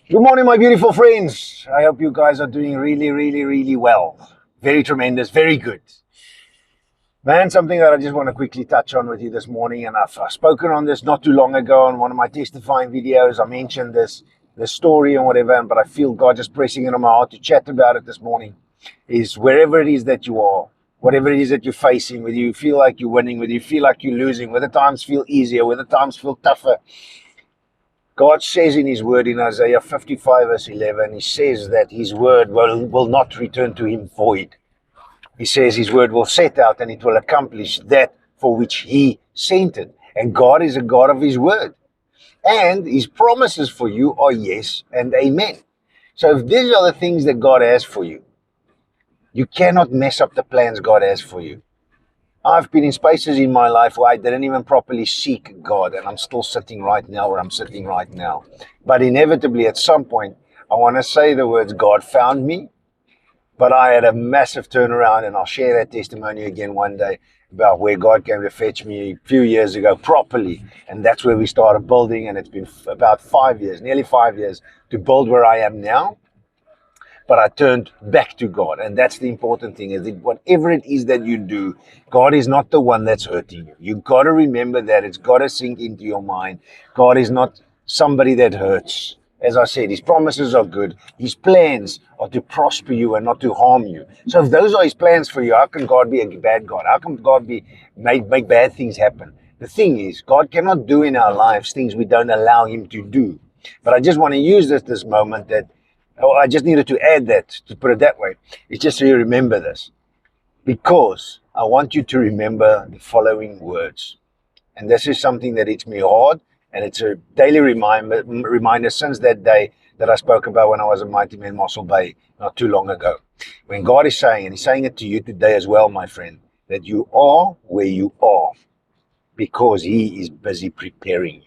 Good morning, my beautiful friends. I hope you guys are doing really, really, really well. Very tremendous, very good. Man, something that I just want to quickly touch on with you this morning, and I've spoken on this not too long ago on one of my testifying videos. I mentioned this story and whatever, but I feel God just pressing it on my heart to chat about it this morning. Is wherever it is that you are, whatever it is that you're facing, whether you feel like you're winning, whether you feel like you're losing, whether times feel easier, whether times feel tougher, God says in his word in Isaiah 55 verse 11, he says that his word will not return to him void. He says his word will set out and it will accomplish that for which he sent it. And God is a God of his word. And his promises for you are yes and amen. So if these are the things that God has for you, you cannot mess up the plans God has for you. I've been in spaces in my life where I didn't even properly seek God, and I'm still sitting right now where I'm sitting right now. But inevitably, at some point, I want to say the words, God found me, but I had a massive turnaround, and I'll share that testimony again one day about where God came to fetch me a few years ago properly, and that's where we started building, and it's been about 5 years, nearly 5 years, to build where I am now. But I turned back to God. And that's the important thing, is that whatever it is that you do, God is not the one that's hurting you. You've got to remember that. It's got to sink into your mind. God is not somebody that hurts. As I said, his promises are good. His plans are to prosper you and not to harm you. So if those are his plans for you, how can God be a bad God? How can God make bad things happen? The thing is, God cannot do in our lives things we don't allow him to do. But I just want to use this moment that I just needed to add that, to put it that way. It's just so you remember this. Because I want you to remember the following words. And this is something that hits me hard, and it's a daily reminder since that day that I spoke about when I was a Mighty Man Mossel Bay not too long ago. When God is saying, and he's saying it to you today as well, my friend, that you are where you are because he is busy preparing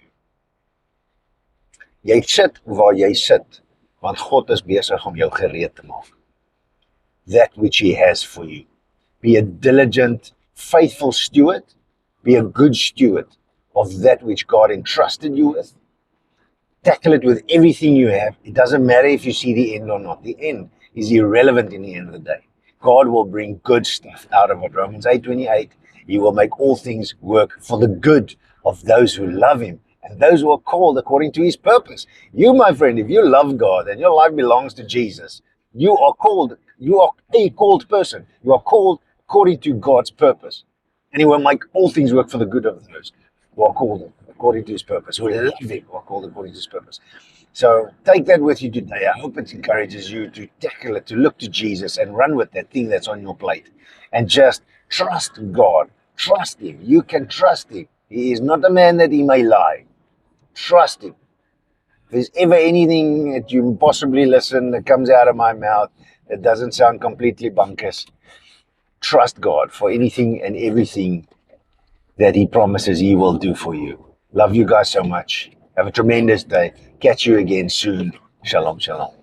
you. Jy sit waar jy sit, want God is besig om jou gereed te maak. That which he has for you. Be a diligent, faithful steward. Be a good steward of that which God entrusted you with. Tackle it with everything you have. It doesn't matter if you see the end or not. The end is irrelevant in the end of the day. God will bring good stuff out of it. Romans 8:28, he will make all things work for the good of those who love him and those who are called according to his purpose. You, my friend, if you love God and your life belongs to Jesus, you are called, you are a called person. You are called according to God's purpose. And he will make all things work for the good of those who are called according to his purpose, who love him, who are called according to his purpose. So take that with you today. I hope it encourages you to tackle it, to look to Jesus and run with that thing that's on your plate. And just trust God. Trust him. You can trust him. He is not a man that he may lie. Trust him. If there's ever anything that you possibly listen that comes out of my mouth that doesn't sound completely bunkus, trust God for anything and everything that he promises he will do for you. Love you guys so much. Have a tremendous day. Catch you again soon. Shalom, shalom.